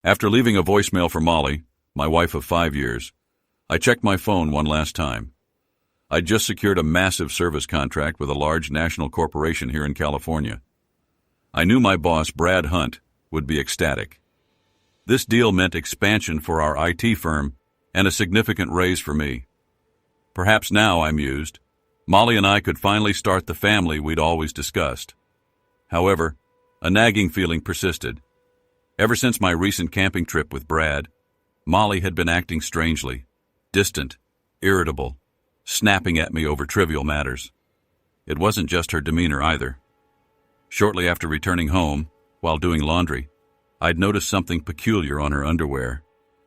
After leaving a voicemail for Molly, my wife of 5 years, I checked my phone one last time. I'd just secured a massive service contract with a large national corporation here in California. I knew my boss, Brad Hunt, would be ecstatic. This deal meant expansion for our IT firm and a significant raise for me. Perhaps now, I mused, Molly and I could finally start the family we'd always discussed. However, a nagging feeling persisted. Ever since my recent camping trip with Brad, Molly had been acting strangely, distant, irritable, snapping at me over trivial matters. It wasn't just her demeanor either. Shortly after returning home, while doing laundry, I'd noticed something peculiar on her underwear,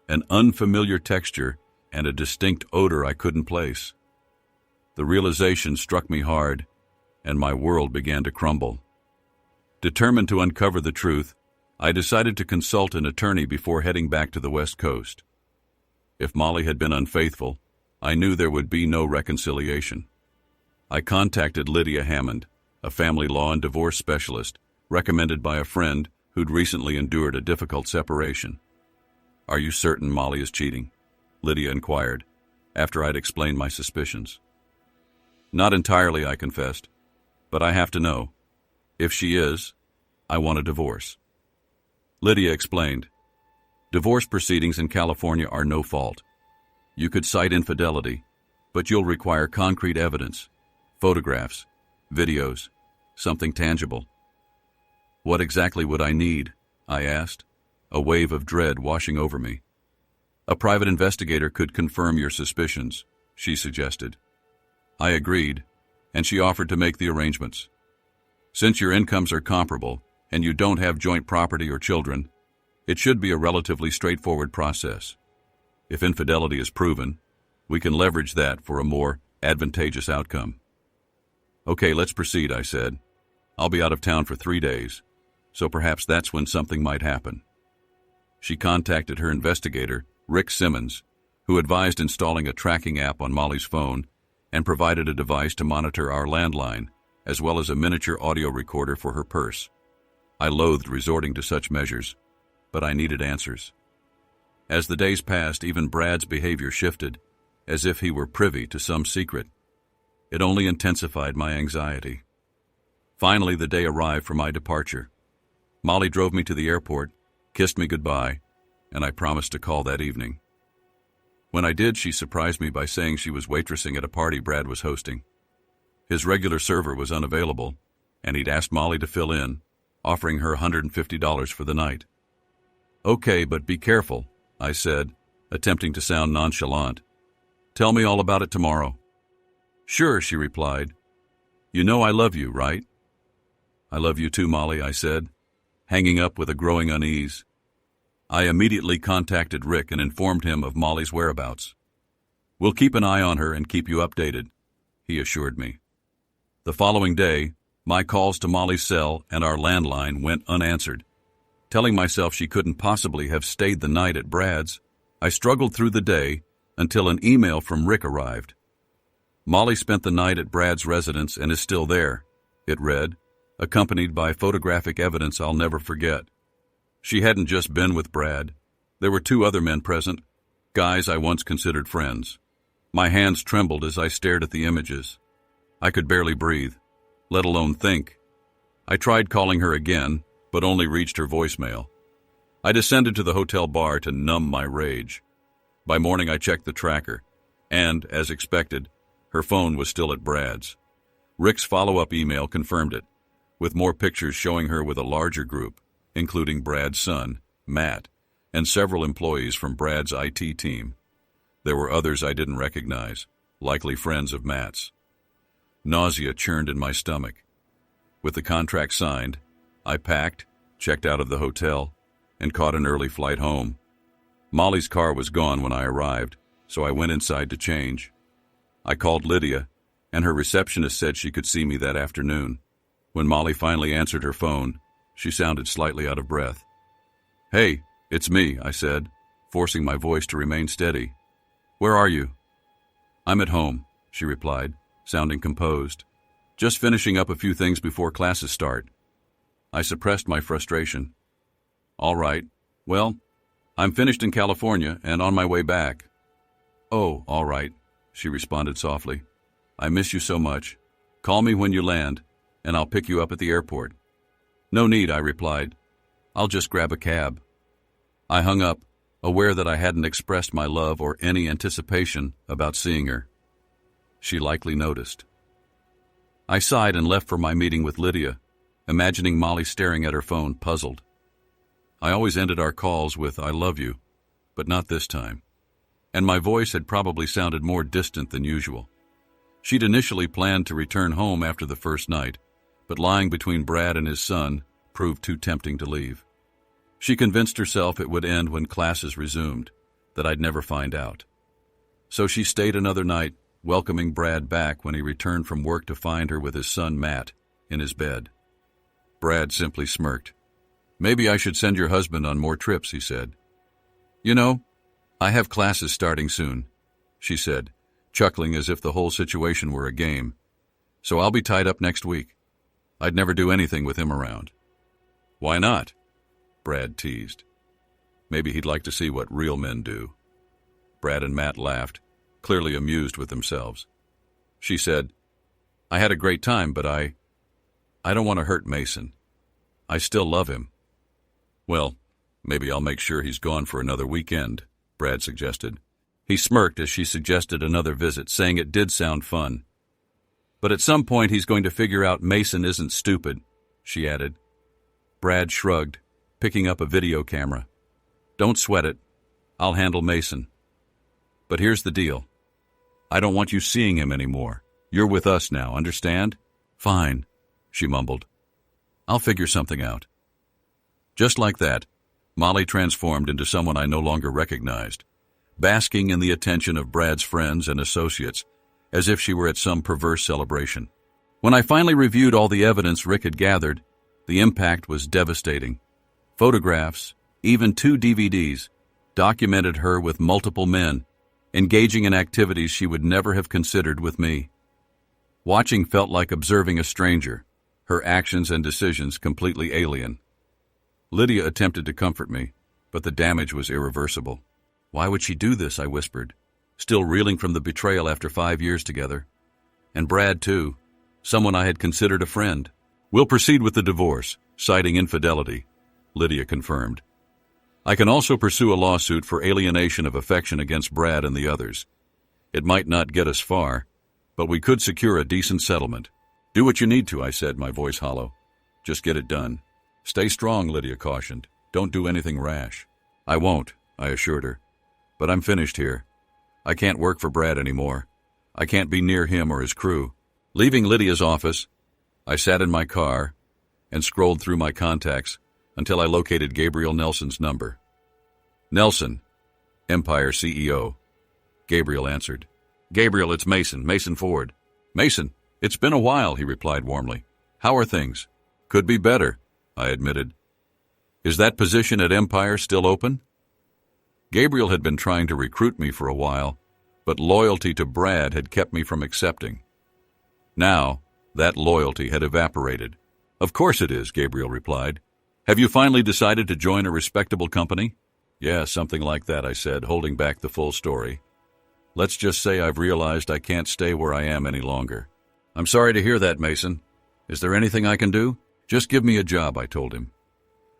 an unfamiliar texture and a distinct odor I couldn't place. The realization struck me hard, and my world began to crumble. Determined to uncover the truth, I decided to consult an attorney before heading back to the West Coast. If Molly had been unfaithful, I knew there would be no reconciliation. I contacted Lydia Hammond, a family law and divorce specialist, recommended by a friend who'd recently endured a difficult separation. "Are you certain Molly is cheating?" Lydia inquired, after I'd explained my suspicions. "Not entirely," I confessed, "but I have to know. If she is, I want a divorce." Lydia explained, "Divorce proceedings in California are no fault. You could cite infidelity, but you'll require concrete evidence, photographs, videos, something tangible." "What exactly would I need?" I asked, a wave of dread washing over me. "A private investigator could confirm your suspicions," she suggested. I agreed, and she offered to make the arrangements. "Since your incomes are comparable, and you don't have joint property or children, it should be a relatively straightforward process. If infidelity is proven, we can leverage that for a more advantageous outcome." "Okay, let's proceed," I said. "I'll be out of town for 3 days, so perhaps that's when something might happen." She contacted her investigator, Rick Simmons, who advised installing a tracking app on Molly's phone and provided a device to monitor our landline, as well as a miniature audio recorder for her purse. I loathed resorting to such measures, but I needed answers. As the days passed, even Brad's behavior shifted, as if he were privy to some secret. It only intensified my anxiety. Finally, the day arrived for my departure. Molly drove me to the airport, kissed me goodbye, and I promised to call that evening. When I did, she surprised me by saying she was waitressing at a party Brad was hosting. His regular server was unavailable, and he'd asked Molly to fill in, offering her $150 for the night. "Okay, but be careful," I said, attempting to sound nonchalant. "Tell me all about it tomorrow." "Sure," she replied. "You know I love you, right?" "I love you too, Molly," I said, hanging up with a growing unease. I immediately contacted Rick and informed him of Molly's whereabouts. "We'll keep an eye on her and keep you updated," he assured me. The following day, my calls to Molly's cell and our landline went unanswered. Telling myself she couldn't possibly have stayed the night at Brad's, I struggled through the day until an email from Rick arrived. "Molly spent the night at Brad's residence and is still there," it read, accompanied by photographic evidence I'll never forget. She hadn't just been with Brad. There were 2 other men present, guys I once considered friends. My hands trembled as I stared at the images. I could barely breathe, let alone think. I tried calling her again, but only reached her voicemail. I descended to the hotel bar to numb my rage. By morning I checked the tracker, and, as expected, her phone was still at Brad's. Rick's follow-up email confirmed it, with more pictures showing her with a larger group, including Brad's son, Matt, and several employees from Brad's IT team. There were others I didn't recognize, likely friends of Matt's. Nausea churned in my stomach. With the contract signed, I packed, checked out of the hotel, and caught an early flight home. Molly's car was gone when I arrived, so I went inside to change. I called Lydia, and her receptionist said she could see me that afternoon. When Molly finally answered her phone, she sounded slightly out of breath. "Hey, it's me," I said, forcing my voice to remain steady. "Where are you?" "I'm at home," she replied, sounding composed. "Just finishing up a few things before classes start." I suppressed my frustration. "All right. Well, I'm finished in California and on my way back. Oh, all right, she responded softly. I miss you so much. Call me when you land, and I'll pick you up at the airport. No need, I replied. I'll just grab a cab. I hung up, aware that I hadn't expressed my love or any anticipation about seeing her. She likely noticed. I sighed and left for my meeting with Lydia, imagining Molly staring at her phone, puzzled. I always ended our calls with, I love you, but not this time. And my voice had probably sounded more distant than usual. She'd initially planned to return home after the first night, but lying between Brad and his son proved too tempting to leave. She convinced herself it would end when classes resumed, that I'd never find out. So she stayed another night, welcoming Brad back when he returned from work to find her with his son Matt in his bed. Brad simply smirked. Maybe I should send your husband on more trips, he said. You know, I have classes starting soon, she said, chuckling as if the whole situation were a game. So I'll be tied up next week. I'd never do anything with him around. Why not? Brad teased. Maybe he'd like to see what real men do. Brad and Matt laughed, clearly amused with themselves. She said, I had a great time, but I don't want to hurt Mason. I still love him. Well, maybe I'll make sure he's gone for another weekend, Brad suggested. He smirked as she suggested another visit, saying it did sound fun. But at some point he's going to figure out Mason isn't stupid, she added. Brad shrugged, picking up a video camera. Don't sweat it. I'll handle Mason. But here's the deal. I don't want you seeing him anymore. You're with us now, understand? Fine, she mumbled. I'll figure something out. Just like that, Molly transformed into someone I no longer recognized, basking in the attention of Brad's friends and associates, as if she were at some perverse celebration. When I finally reviewed all the evidence Rick had gathered, the impact was devastating. Photographs, even 2 DVDs, documented her with multiple men, engaging in activities she would never have considered with me. Watching felt like observing a stranger, her actions and decisions completely alien. Lydia attempted to comfort me, but the damage was irreversible. Why would she do this, I whispered, still reeling from the betrayal after 5 years together. And Brad, too, someone I had considered a friend. We'll proceed with the divorce, citing infidelity, Lydia confirmed. I can also pursue a lawsuit for alienation of affection against Brad and the others. It might not get us far, but we could secure a decent settlement. Do what you need to, I said, my voice hollow. Just get it done. Stay strong, Lydia cautioned. Don't do anything rash. I won't, I assured her. But I'm finished here. I can't work for Brad anymore. I can't be near him or his crew. Leaving Lydia's office, I sat in my car and scrolled through my contacts until I located Gabriel Nelson's number. Nelson, Empire CEO. Gabriel answered. Gabriel, it's Mason Ford. Mason, it's been a while, he replied warmly. How are things? Could be better, I admitted. Is that position at Empire still open? Gabriel had been trying to recruit me for a while, but loyalty to Brad had kept me from accepting. Now, that loyalty had evaporated. Of course it is, Gabriel replied. Have you finally decided to join a respectable company? Yeah, something like that, I said, holding back the full story. Let's just say I've realized I can't stay where I am any longer. I'm sorry to hear that, Mason. Is there anything I can do? Just give me a job, I told him.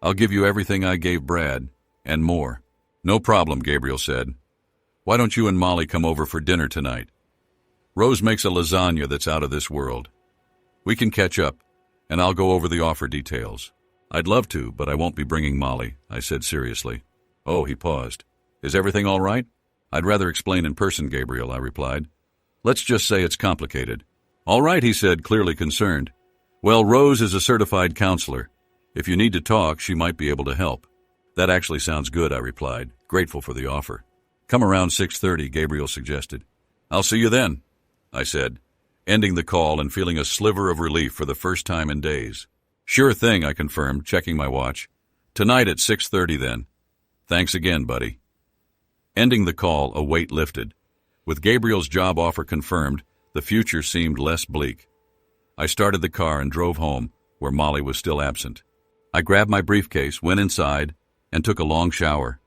I'll give you everything I gave Brad, and more. No problem, Gabriel said. Why don't you and Molly come over for dinner tonight? Rose makes a lasagna that's out of this world. We can catch up, and I'll go over the offer details. I'd love to, but I won't be bringing Molly, I said seriously. Oh, he paused. Is everything all right? I'd rather explain in person, Gabriel, I replied. Let's just say it's complicated. All right, he said, clearly concerned. Well, Rose is a certified counselor. If you need to talk, she might be able to help. That actually sounds good, I replied, grateful for the offer. Come around 6:30, Gabriel suggested. I'll see you then, I said, ending the call and feeling a sliver of relief for the first time in days. Sure thing, I confirmed, checking my watch. Tonight at 6:30 then. Thanks again, buddy. Ending the call, a weight lifted. With Gabriel's job offer confirmed, the future seemed less bleak. I started the car and drove home, where Molly was still absent. I grabbed my briefcase, went inside, and took a long shower.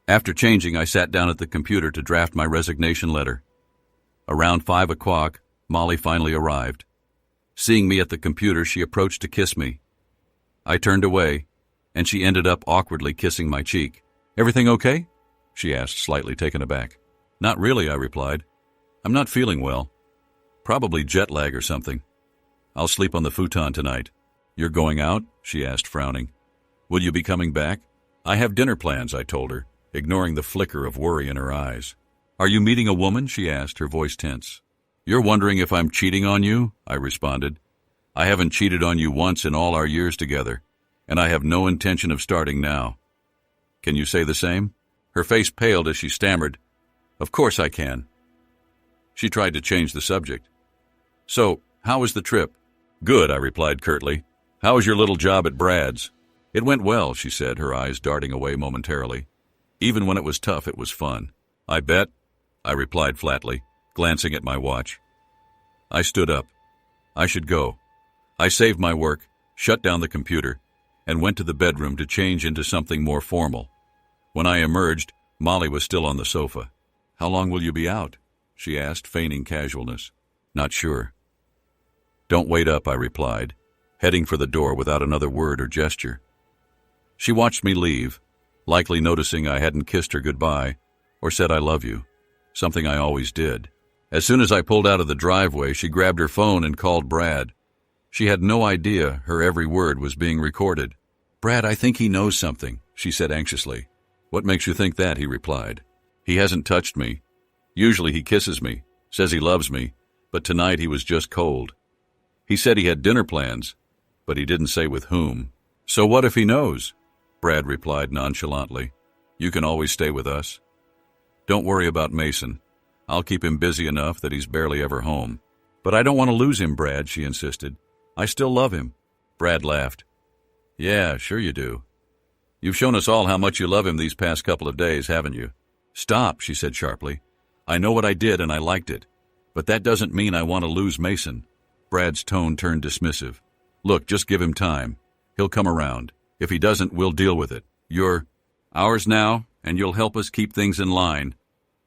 After changing, I sat down at the computer to draft my resignation letter. Around 5 o'clock, Molly finally arrived. Seeing me at the computer, she approached to kiss me. I turned away, and she ended up awkwardly kissing my cheek. "Everything okay?" she asked, slightly taken aback. "Not really," I replied. "I'm not feeling well. Probably jet lag or something. I'll sleep on the futon tonight." "You're going out?" she asked, frowning. "Will you be coming back?" "I have dinner plans," I told her, ignoring the flicker of worry in her eyes. "Are you meeting a woman?" she asked, her voice tense. "You're wondering if I'm cheating on you?" I responded. "I haven't cheated on you once in all our years together, and I have no intention of starting now. Can you say the same?" Her face paled as she stammered, "Of course I can." She tried to change the subject. "So, how was the trip?" "Good," I replied curtly. "How was your little job at Brad's?" "It went well," she said, her eyes darting away momentarily. "Even when it was tough, it was fun." "I bet," I replied flatly, glancing at my watch. I stood up. I should go. I saved my work, shut down the computer, and went to the bedroom to change into something more formal. When I emerged, Molly was still on the sofa. "How long will you be out?" she asked, feigning casualness. "Not sure." "Don't wait up," I replied, heading for the door without another word or gesture. She watched me leave, likely noticing I hadn't kissed her goodbye or said I love you, something I always did. As soon as I pulled out of the driveway, she grabbed her phone and called Brad. She had no idea her every word was being recorded. "Brad, I think he knows something," she said anxiously. "What makes you think that?" he replied. "He hasn't touched me. Usually he kisses me, says he loves me, but tonight he was just cold. He said he had dinner plans, but he didn't say with whom." "So what if he knows?" Brad replied nonchalantly. "You can always stay with us. Don't worry about Mason. I'll keep him busy enough that he's barely ever home." "But I don't want to lose him, Brad," she insisted. "I still love him." Brad laughed. "Yeah, sure you do. You've shown us all how much you love him these past couple of days, haven't you?" "Stop," she said sharply. "I know what I did and I liked it, but that doesn't mean I want to lose Mason." Brad's tone turned dismissive. "Look, just give him time. He'll come around. If he doesn't, we'll deal with it. You're ours now, and you'll help us keep things in line.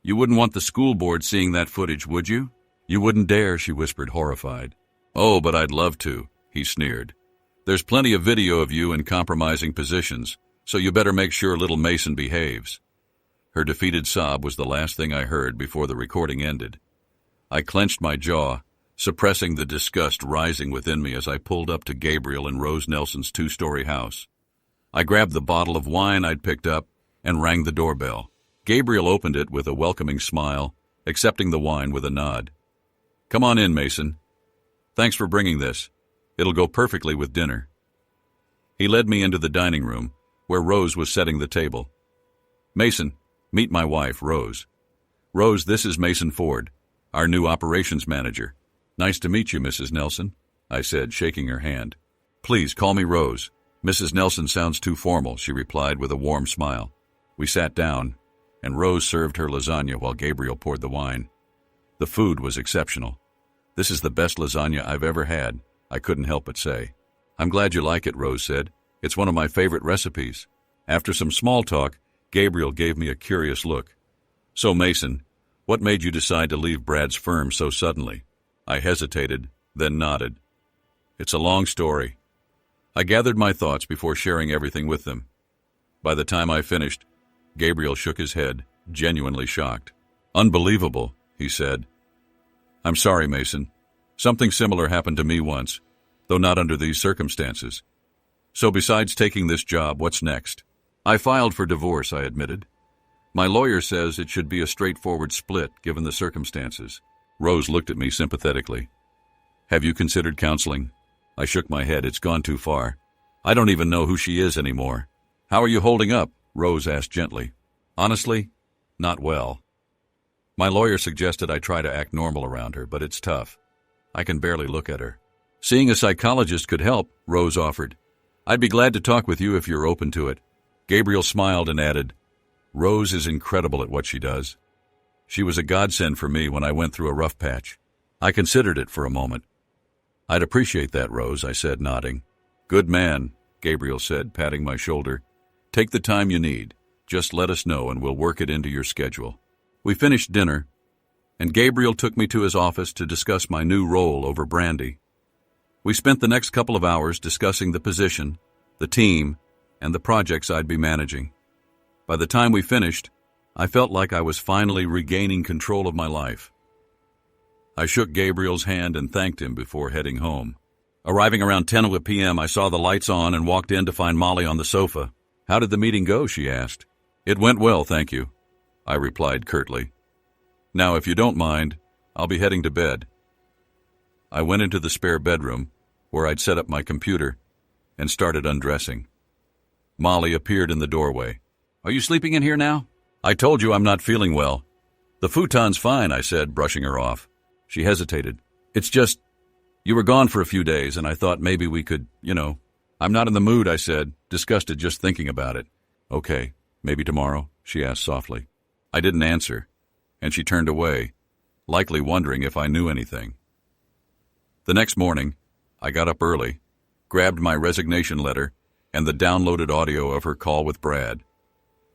You wouldn't want the school board seeing that footage, would you?" "You wouldn't dare," she whispered, horrified. "Oh, but I'd love to," he sneered. "There's plenty of video of you in compromising positions, so you better make sure little Mason behaves." Her defeated sob was the last thing I heard before the recording ended. I clenched my jaw, suppressing the disgust rising within me as I pulled up to Gabriel and Rose Nelson's 2-story house. I grabbed the bottle of wine I'd picked up and rang the doorbell. Gabriel opened it with a welcoming smile, accepting the wine with a nod. "Come on in, Mason. Thanks for bringing this. It'll go perfectly with dinner." He led me into the dining room, where Rose was setting the table. "Mason, meet my wife, Rose. Rose, this is Mason Ford, our new operations manager." "Nice to meet you, Mrs. Nelson," I said, shaking her hand. "Please call me Rose. Mrs. Nelson sounds too formal," she replied with a warm smile. We sat down, and Rose served her lasagna while Gabriel poured the wine. The food was exceptional. "This is the best lasagna I've ever had," I couldn't help but say. "I'm glad you like it," Rose said. "It's one of my favorite recipes." After some small talk, Gabriel gave me a curious look. "So, Mason, what made you decide to leave Brad's firm so suddenly?" I hesitated, then nodded. "It's a long story." I gathered my thoughts before sharing everything with them. By the time I finished, Gabriel shook his head, genuinely shocked. "Unbelievable," he said. "I'm sorry, Mason. Something similar happened to me once, though not under these circumstances. So besides taking this job, what's next?" "I filed for divorce," I admitted. "My lawyer says it should be a straightforward split given the circumstances." Rose looked at me sympathetically. "Have you considered counseling?" I shook my head. "It's gone too far. I don't even know who she is anymore." "How are you holding up?" Rose asked gently. "Honestly, not well. My lawyer suggested I try to act normal around her, but it's tough. I can barely look at her." "Seeing a psychologist could help," Rose offered. "I'd be glad to talk with you if you're open to it." Gabriel smiled and added, "Rose is incredible at what she does. She was a godsend for me when I went through a rough patch." I considered it for a moment. "I'd appreciate that, Rose," I said, nodding. "Good man," Gabriel said, patting my shoulder. "Take the time you need. Just let us know and we'll work it into your schedule. We finished dinner, and Gabriel took me to his office to discuss my new role over Brandy. We spent the next couple of hours discussing the position, the team, and the projects I'd be managing. By the time we finished, I felt like I was finally regaining control of my life. I shook Gabriel's hand and thanked him before heading home. Arriving around 10 p.m., I saw the lights on and walked in to find Molly on the sofa. "How did the meeting go?" she asked. "It went well, thank you," I replied curtly. "Now, if you don't mind, I'll be heading to bed." I went into the spare bedroom, where I'd set up my computer, and started undressing. Molly appeared in the doorway. "Are you sleeping in here now?" "I told you I'm not feeling well." "The futon's fine," I said, brushing her off. She hesitated. "It's just, you were gone for a few days, and I thought maybe we could, "I'm not in the mood," I said, disgusted just thinking about it. "Okay, maybe tomorrow?" she asked softly. I didn't answer, and she turned away, likely wondering if I knew anything. The next morning, I got up early, grabbed my resignation letter, and the downloaded audio of her call with Brad.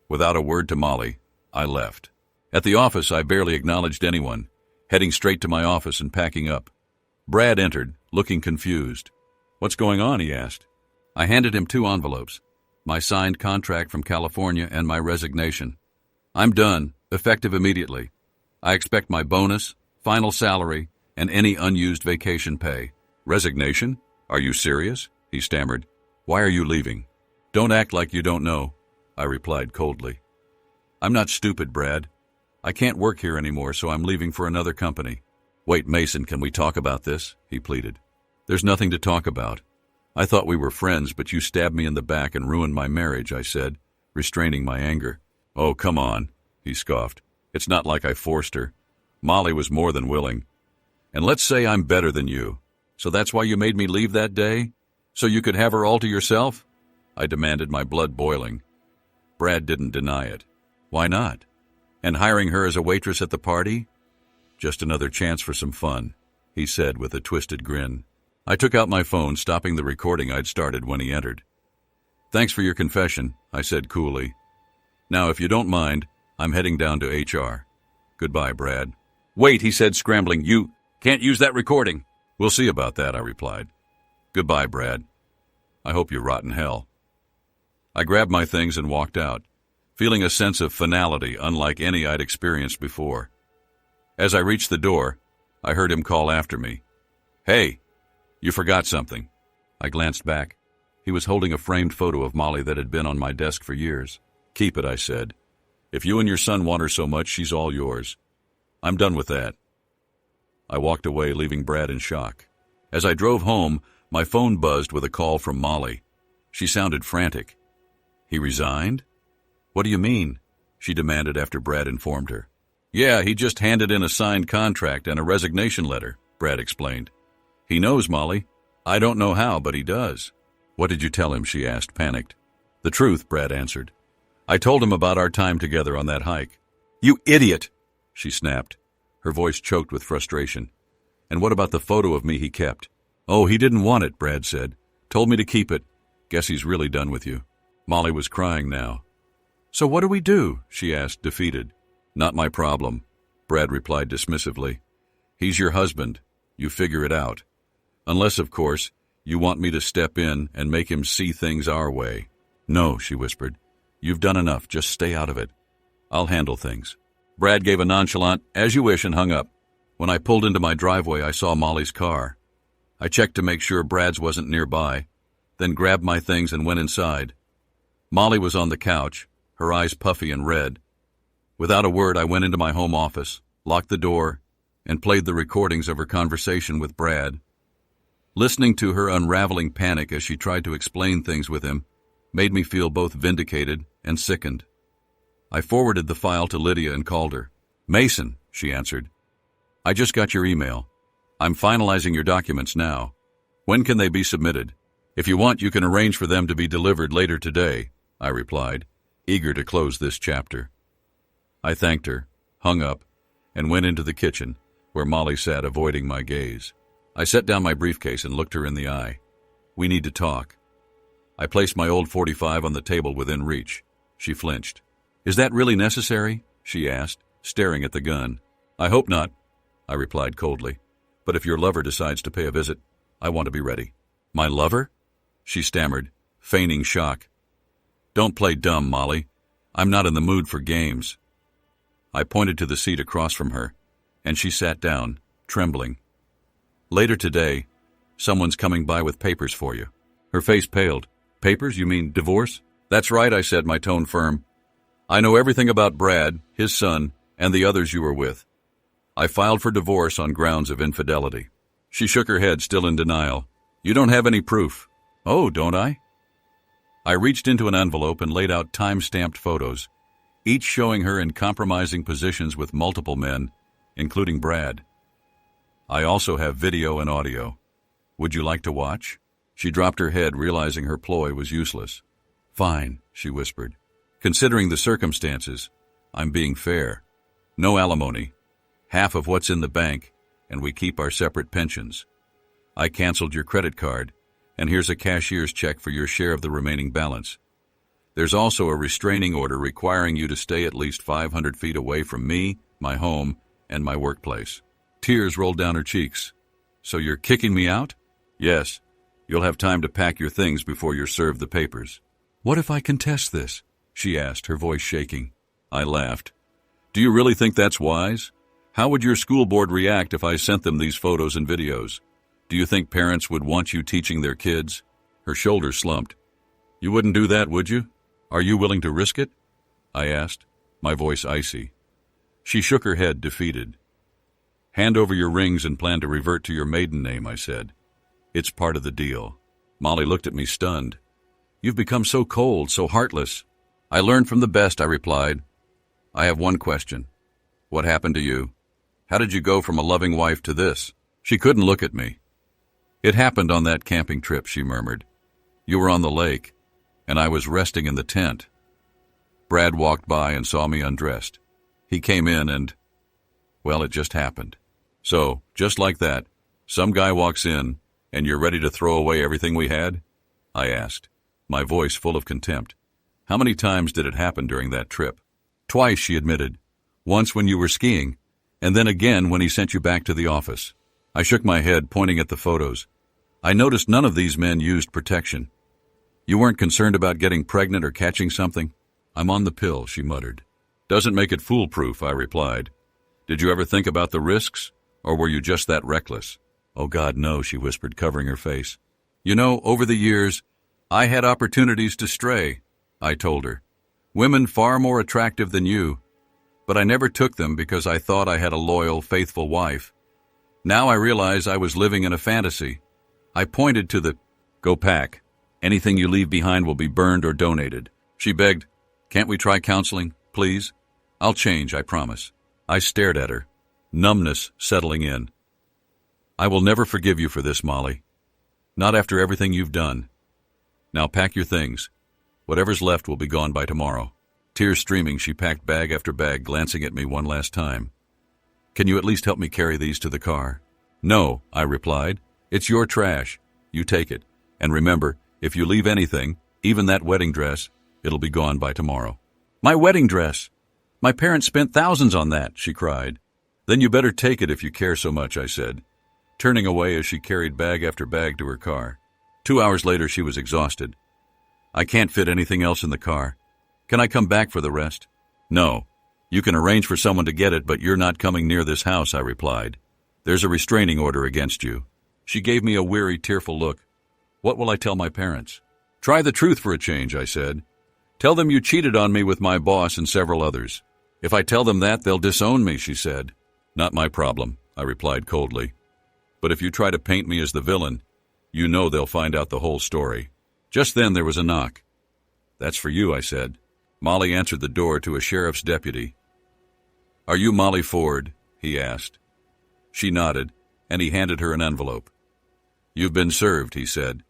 Without a word to Molly, I left. At the office, I barely acknowledged anyone, heading straight to my office and packing up. Brad entered, looking confused. "What's going on?" he asked. I handed him 2 envelopes, my signed contract from California and my resignation. "I'm done, effective immediately. I expect my bonus, final salary, and any unused vacation pay." "Resignation? Are you serious?" he stammered. "Why are you leaving?" "Don't act like you don't know," I replied coldly. "I'm not stupid, Brad. I can't work here anymore, so I'm leaving for another company." "Wait, Mason, can we talk about this?" he pleaded. "There's nothing to talk about. I thought we were friends, but you stabbed me in the back and ruined my marriage," I said, restraining my anger. "Oh, come on," he scoffed. "It's not like I forced her. Molly was more than willing. And let's say I'm better than you. So that's why you made me leave that day? So you could have her all to yourself?" I demanded, my blood boiling. Brad didn't deny it. "Why not? And hiring her as a waitress at the party? Just another chance for some fun," he said with a twisted grin. I took out my phone, stopping the recording I'd started when he entered. "Thanks for your confession," I said coolly. "Now, if you don't mind, I'm heading down to HR. Goodbye, Brad." "Wait," he said, scrambling. "You can't use that recording." "We'll see about that," I replied. "Goodbye, Brad. I hope you rot in hell." I grabbed my things and walked out, feeling a sense of finality unlike any I'd experienced before. As I reached the door, I heard him call after me. "Hey, you forgot something." I glanced back. He was holding a framed photo of Molly that had been on my desk for years. "Keep it," I said. "If you and your son want her so much, she's all yours. I'm done with that." I walked away, leaving Brad in shock. As I drove home, my phone buzzed with a call from Molly. She sounded frantic. "He resigned? What do you mean?" she demanded after Brad informed her. "Yeah, he just handed in a signed contract and a resignation letter," Brad explained. "He knows, Molly. I don't know how, but he does." "What did you tell him?" she asked, panicked. "The truth," Brad answered. "I told him about our time together on that hike." "You idiot!" she snapped, her voice choked with frustration. "And what about the photo of me he kept?" "Oh, he didn't want it," Brad said. "Told me to keep it. Guess he's really done with you." Molly was crying now. "So what do we do?" she asked, defeated. "Not my problem," Brad replied dismissively. "He's your husband. You figure it out. Unless, of course, you want me to step in and make him see things our way." "No," she whispered. "You've done enough. Just stay out of it. I'll handle things." Brad gave a nonchalant, "As you wish," and hung up. When I pulled into my driveway, I saw Molly's car. I checked to make sure Brad's wasn't nearby, then grabbed my things and went inside. Molly was on the couch, her eyes puffy and red. Without a word, I went into my home office, locked the door, and played the recordings of her conversation with Brad. Listening to her unraveling panic as she tried to explain things with him made me feel both vindicated and sickened. I forwarded the file to Lydia and called her. "Mason," she answered. "I just got your email. I'm finalizing your documents now. When can they be submitted? If you want, you can arrange for them to be delivered later today," I replied, eager to close this chapter. I thanked her, hung up, and went into the kitchen, where Molly sat avoiding my gaze. I set down my briefcase and looked her in the eye. "We need to talk." I placed my old .45 on the table within reach. She flinched. Is that really necessary? She asked, staring at the gun. I hope not, I replied coldly. But if your lover decides to pay a visit, I want to be ready. My lover? She stammered, feigning shock. Don't play dumb, Molly. I'm not in the mood for games. I pointed to the seat across from her, and she sat down, trembling. Later today, someone's coming by with papers for you. Her face paled. Papers? You mean divorce? That's right, I said, my tone firm. I know everything about Brad, his son, and the others you were with. I filed for divorce on grounds of infidelity. She shook her head, still in denial. You don't have any proof. Oh, don't I? I reached into an envelope and laid out time-stamped photos, each showing her in compromising positions with multiple men, including Brad. I also have video and audio. Would you like to watch? She dropped her head, realizing her ploy was useless. Fine, she whispered. Considering the circumstances, I'm being fair. No alimony, half of what's in the bank, and we keep our separate pensions. I canceled your credit card, and here's a cashier's check for your share of the remaining balance. There's also a restraining order requiring you to stay at least 500 feet away from me, my home, and my workplace. Tears rolled down her cheeks. So you're kicking me out? Yes. You'll have time to pack your things before you're served the papers. What if I contest this? She asked, her voice shaking. I laughed. Do you really think that's wise? How would your school board react if I sent them these photos and videos? Do you think parents would want you teaching their kids? Her shoulders slumped. You wouldn't do that, would you? Are you willing to risk it? I asked, my voice icy. She shook her head, defeated. Hand over your rings and plan to revert to your maiden name, I said. It's part of the deal. Molly looked at me stunned. You've become so cold, so heartless. I learned from the best, I replied. I have one question. What happened to you? How did you go from a loving wife to this? She couldn't look at me. It happened on that camping trip, she murmured. You were on the lake, and I was resting in the tent. Brad walked by and saw me undressed. He came in and, well, it just happened. So, just like that, some guy walks in, and you're ready to throw away everything we had? I asked, my voice full of contempt. How many times did it happen during that trip? Twice, she admitted. Once when you were skiing, and then again when he sent you back to the office. I shook my head, pointing at the photos. I noticed none of these men used protection. You weren't concerned about getting pregnant or catching something? I'm on the pill, she muttered. Doesn't make it foolproof, I replied. Did you ever think about the risks, or were you just that reckless? Oh God, no, she whispered, covering her face. You know, over the years, I had opportunities to stray, I told her. Women far more attractive than you. But I never took them because I thought I had a loyal, faithful wife. Now I realize I was living in a fantasy. I pointed to the, go pack. Anything you leave behind will be burned or donated. She begged, can't we try counseling, please? I'll change, I promise. I stared at her, numbness settling in. I will never forgive you for this, Molly. Not after everything you've done. Now pack your things. Whatever's left will be gone by tomorrow. Tears streaming, she packed bag after bag, glancing at me one last time. Can you at least help me carry these to the car? No, I replied. It's your trash. You take it. And remember, if you leave anything, even that wedding dress, it'll be gone by tomorrow. My wedding dress! My parents spent thousands on that, she cried. Then you better take it if you care so much, I said, turning away as she carried bag after bag to her car. 2 hours later, she was exhausted. I can't fit anything else in the car. Can I come back for the rest? No. You can arrange for someone to get it, but you're not coming near this house, I replied. There's a restraining order against you. She gave me a weary, tearful look. What will I tell my parents? Try the truth for a change, I said. Tell them you cheated on me with my boss and several others. If I tell them that, they'll disown me, she said. Not my problem, I replied coldly. But if you try to paint me as the villain, you know they'll find out the whole story. Just then there was a knock. That's for you, I said. Molly answered the door to a sheriff's deputy. Are you Molly Ford? He asked. She nodded, and he handed her an envelope. You've been served, he said.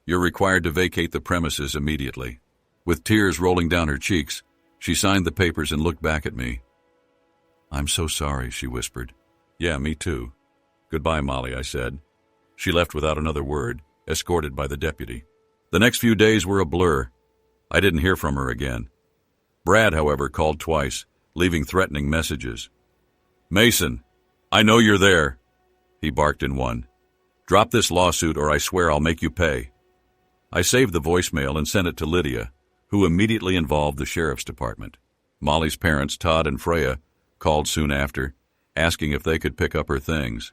You're required to vacate the premises immediately. With tears rolling down her cheeks, she signed the papers and looked back at me. I'm so sorry, she whispered. Yeah, me too. Goodbye, Molly, I said. She left without another word, escorted by the deputy. The next few days were a blur. I didn't hear from her again. Brad, however, called twice, leaving threatening messages. "Mason, I know you're there," he barked in one. "Drop this lawsuit or I swear I'll make you pay." I saved the voicemail and sent it to Lydia, who immediately involved the sheriff's department. Molly's parents, Todd and Freya, called soon after, asking if they could pick up her things.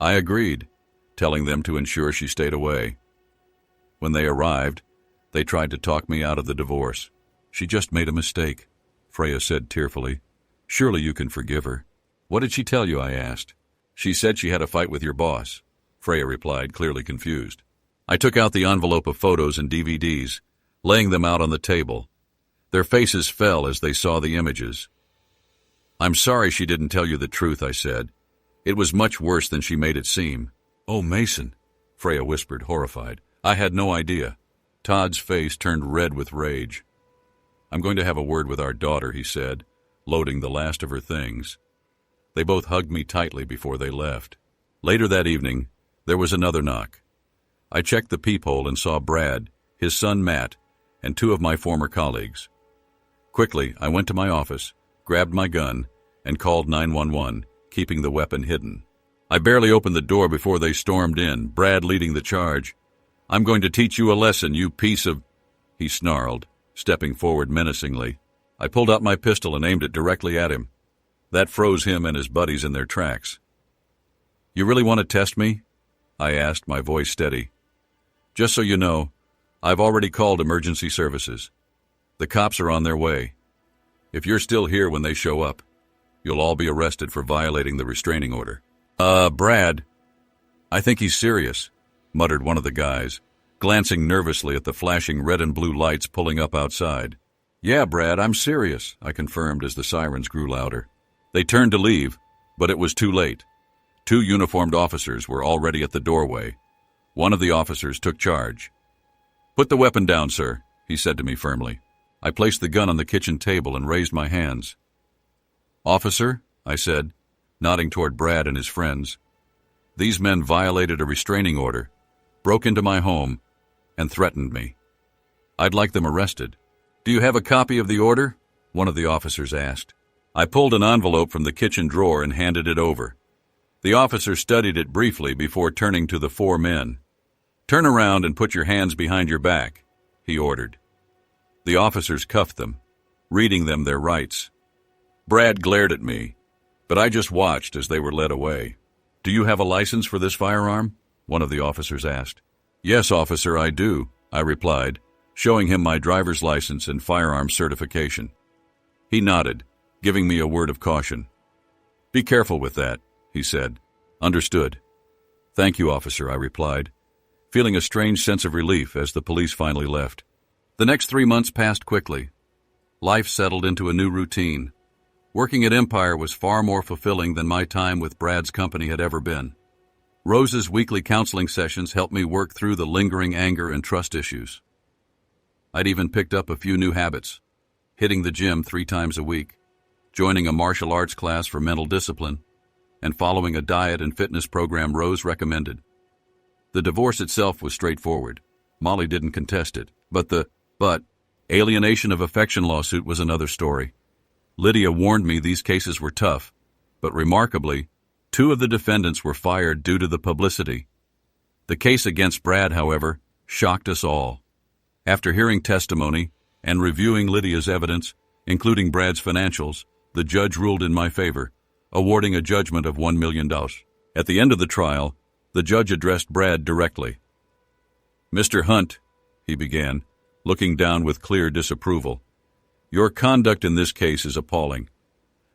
I agreed, telling them to ensure she stayed away. When they arrived, they tried to talk me out of the divorce. "She just made a mistake," Freya said tearfully. "Surely you can forgive her." "What did she tell you?" I asked. "She said she had a fight with your boss," Freya replied, clearly confused. I took out the envelope of photos and DVDs, laying them out on the table. Their faces fell as they saw the images. "I'm sorry she didn't tell you the truth," I said. "It was much worse than she made it seem." "Oh, Mason," Freya whispered, horrified. "I had no idea." Todd's face turned red with rage. "I'm going to have a word with our daughter," he said, loading the last of her things. They both hugged me tightly before they left. Later that evening, there was another knock. I checked the peephole and saw Brad, his son Matt, and two of my former colleagues. Quickly, I went to my office, grabbed my gun, and called 911, keeping the weapon hidden. I barely opened the door before they stormed in, Brad leading the charge. "I'm going to teach you a lesson, you piece of—" he snarled, stepping forward menacingly. I pulled out my pistol and aimed it directly at him. That froze him and his buddies in their tracks. "You really want to test me?" I asked, my voice steady. "Just so you know, I've already called emergency services. The cops are on their way. If you're still here when they show up, you'll all be arrested for violating the restraining order." Brad. "I think he's serious," muttered one of the guys, glancing nervously at the flashing red and blue lights pulling up outside. "Yeah, Brad, I'm serious," I confirmed as the sirens grew louder. They turned to leave, but it was too late. Two uniformed officers were already at the doorway. One of the officers took charge. "Put the weapon down, sir," he said to me firmly. I placed the gun on the kitchen table and raised my hands. "Officer," I said, nodding toward Brad and his friends, "these men violated a restraining order, broke into my home, and threatened me. I'd like them arrested." "Do you have a copy of the order?" one of the officers asked. I pulled an envelope from the kitchen drawer and handed it over. The officer studied it briefly before turning to the four men. "Turn around and put your hands behind your back," he ordered. The officers cuffed them, reading them their rights. Brad glared at me, but I just watched as they were led away. "Do you have a license for this firearm?" one of the officers asked. "Yes, officer, I do," I replied, showing him my driver's license and firearms certification. He nodded, giving me a word of caution. "Be careful with that," he said. "Understood." "Thank you, officer," I replied, feeling a strange sense of relief as the police finally left. The next 3 months passed quickly. Life settled into a new routine. Working at Empire was far more fulfilling than my time with Brad's company had ever been. Rose's weekly counseling sessions helped me work through the lingering anger and trust issues. I'd even picked up a few new habits, hitting the gym 3 times a week, joining a martial arts class for mental discipline, and following a diet and fitness program Rose recommended. The divorce itself was straightforward. Molly didn't contest it, but the alienation of affection lawsuit was another story. Lydia warned me these cases were tough, but remarkably, 2 of the defendants were fired due to the publicity. The case against Brad, however, shocked us all. After hearing testimony and reviewing Lydia's evidence, including Brad's financials, the judge ruled in my favor, awarding a judgment of $1 million. At the end of the trial, the judge addressed Brad directly. "Mr. Hunt," he began, looking down with clear disapproval, "your conduct in this case is appalling.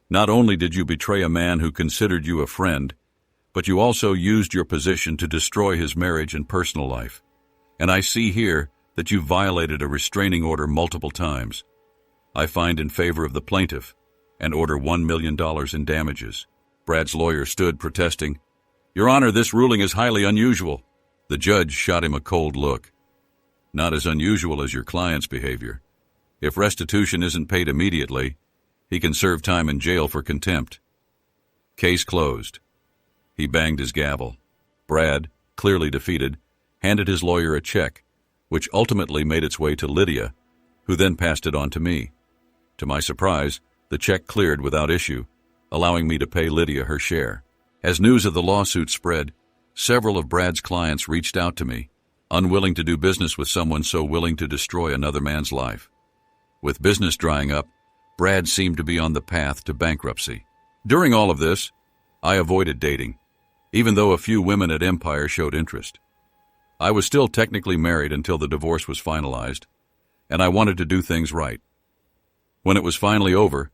Not only did you betray a man who considered you a friend, but you also used your position to destroy his marriage and personal life. And I see here that you violated a restraining order multiple times. I find in favor of the plaintiff and order $1 million in damages." Brad's lawyer stood protesting. "Your Honor, this ruling is highly unusual." The judge shot him a cold look. "Not as unusual as your client's behavior. If restitution isn't paid immediately, he can serve time in jail for contempt. Case closed." He banged his gavel. Brad, clearly defeated, handed his lawyer a check, which ultimately made its way to Lydia, who then passed it on to me. To my surprise, the check cleared without issue, allowing me to pay Lydia her share. As news of the lawsuit spread, several of Brad's clients reached out to me, unwilling to do business with someone so willing to destroy another man's life. With business drying up, Brad seemed to be on the path to bankruptcy. During all of this, I avoided dating, even though a few women at Empire showed interest. I was still technically married until the divorce was finalized, and I wanted to do things right. When it was finally over,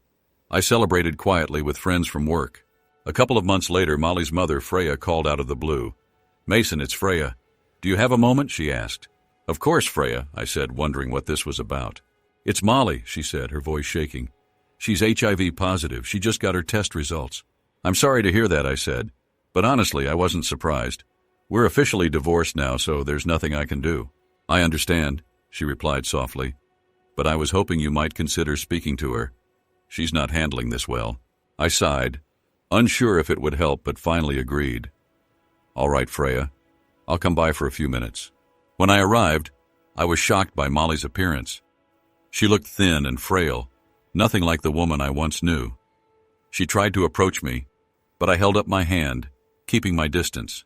I celebrated quietly with friends from work. A couple of months later, Molly's mother, Freya, called out of the blue. "Mason, it's Freya. Do you have a moment?" she asked. "Of course, Freya," I said, wondering what this was about. "It's Molly," she said, her voice shaking. "She's HIV positive. She just got her test results." "I'm sorry to hear that," I said, but honestly, I wasn't surprised. "We're officially divorced now, so there's nothing I can do." "I understand," she replied softly, "but I was hoping you might consider speaking to her. She's not handling this well." I sighed, unsure if it would help, but finally agreed. "All right, Freya. I'll come by for a few minutes." When I arrived, I was shocked by Molly's appearance. She looked thin and frail, nothing like the woman I once knew. She tried to approach me, but I held up my hand, keeping my distance.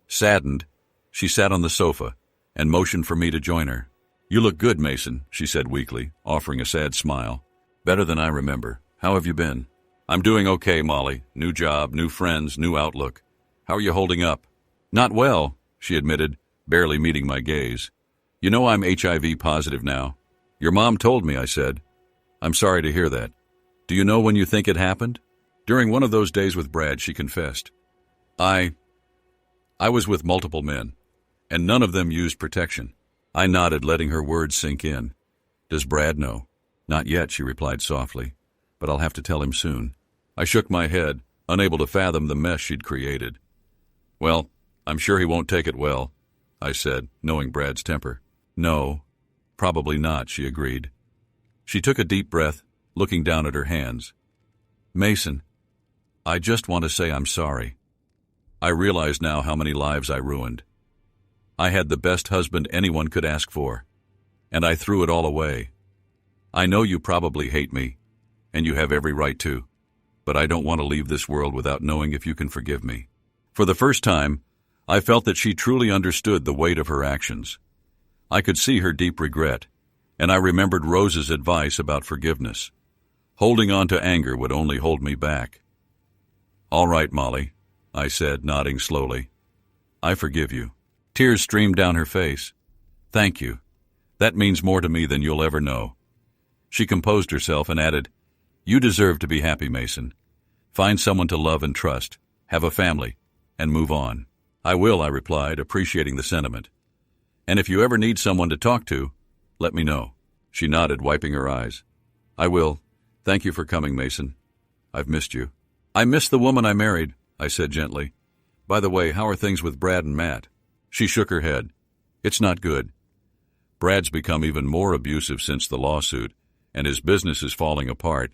Saddened, she sat on the sofa and motioned for me to join her. "You look good, Mason," she said weakly, offering a sad smile. "Better than I remember. How have you been?" "I'm doing okay, Molly. New job, new friends, new outlook. How are you holding up?" "Not well," she admitted, barely meeting my gaze. "You know I'm HIV positive now." "Your mom told me," I said. "I'm sorry to hear that. Do you know when you think it happened?" "During one of those days with Brad," she confessed. I was with multiple men, and none of them used protection." I nodded, letting her words sink in. "Does Brad know?" "Not yet," she replied softly, "but I'll have to tell him soon." I shook my head, unable to fathom the mess she'd created. "Well, I'm sure he won't take it well," I said, knowing Brad's temper. "No, probably not," she agreed. She took a deep breath, looking down at her hands. "Mason, I just want to say I'm sorry. I realize now how many lives I ruined. I had the best husband anyone could ask for, and I threw it all away. I know you probably hate me, and you have every right to, but I don't want to leave this world without knowing if you can forgive me." For the first time, I felt that she truly understood the weight of her actions. I could see her deep regret, and I remembered Rose's advice about forgiveness. Holding on to anger would only hold me back. "All right, Molly," I said, nodding slowly. "I forgive you." Tears streamed down her face. "Thank you. That means more to me than you'll ever know." She composed herself and added, "You deserve to be happy, Mason. Find someone to love and trust, have a family, and move on." "I will," I replied, appreciating the sentiment. "And if you ever need someone to talk to, let me know." She nodded, wiping her eyes. "I will. Thank you for coming, Mason. I've missed you." "I miss the woman I married," I said gently. "By the way, how are things with Brad and Matt?" She shook her head. "It's not good. Brad's become even more abusive since the lawsuit, and his business is falling apart.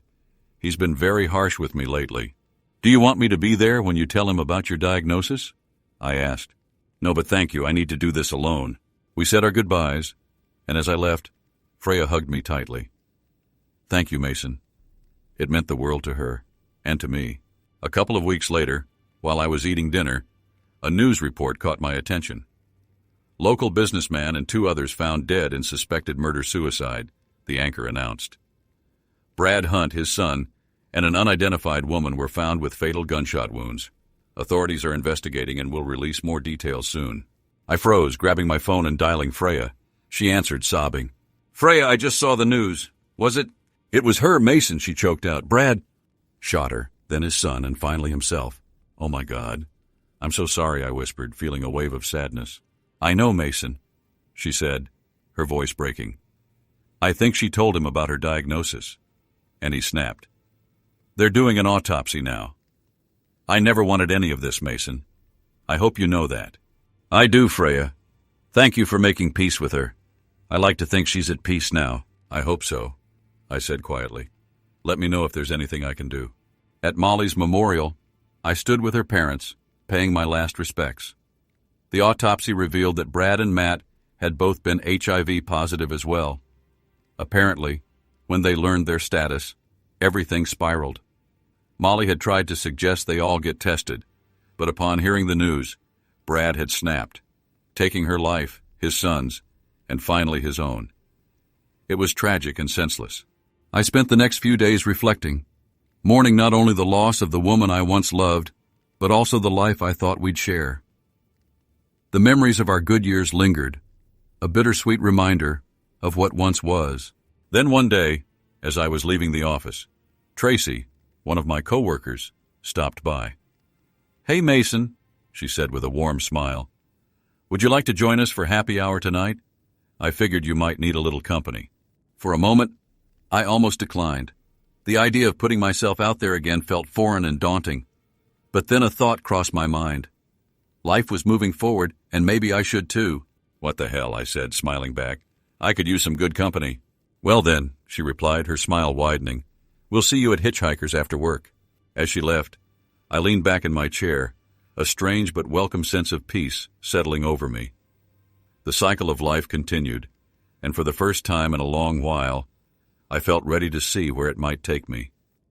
He's been very harsh with me lately." "Do you want me to be there when you tell him about your diagnosis?" I asked. "No, but thank you. I need to do this alone." We said our goodbyes, and as I left, Freya hugged me tightly. "Thank you, Mason." It meant the world to her, and to me. A couple of weeks later, while I was eating dinner, a news report caught my attention. Local businessman and 2 others found dead in suspected murder-suicide, the anchor announced. Brad Hunt, his son, and an unidentified woman were found with fatal gunshot wounds. Authorities are investigating and will release more details soon. I froze, grabbing my phone and dialing Freya. She answered, sobbing. "Freya, I just saw the news. Was it?" "It was her, Mason," she choked out. "Brad shot her, then his son, and finally himself. Oh my God. I'm so sorry," I whispered, feeling a wave of sadness. "I know, Mason," she said, her voice breaking. "I think she told him about her diagnosis." And he snapped. "They're doing an autopsy now. I never wanted any of this, Mason. I hope you know that." "I do, Freya. Thank you for making peace with her. I like to think she's at peace now." "I hope so," I said quietly. "Let me know if there's anything I can do." At Molly's memorial, I stood with her parents, paying my last respects. The autopsy revealed that Brad and Matt had both been HIV positive as well. Apparently, When they learned their status, everything spiraled. Molly had tried to suggest they all get tested, but upon hearing the news, Brad had snapped, taking her life, his son's, and finally his own. It was tragic and senseless. I spent the next few days reflecting, mourning not only the loss of the woman I once loved, but also the life I thought we'd share. The memories of our good years lingered, a bittersweet reminder of what once was. Then one day, as I was leaving the office, Tracy, one of my coworkers, stopped by. "Hey, Mason," she said with a warm smile. "Would you like to join us for happy hour tonight? I figured you might need a little company." For a moment, I almost declined. The idea of putting myself out there again felt foreign and daunting. But then a thought crossed my mind. Life was moving forward, and maybe I should too. "What the hell," I said, smiling back. "I could use some good company." "Well then," she replied, her smile widening, "we'll see you at Hitchhikers after work." As she left, I leaned back in my chair, a strange but welcome sense of peace settling over me. The cycle of life continued, and for the first time in a long while, I felt ready to see where it might take me.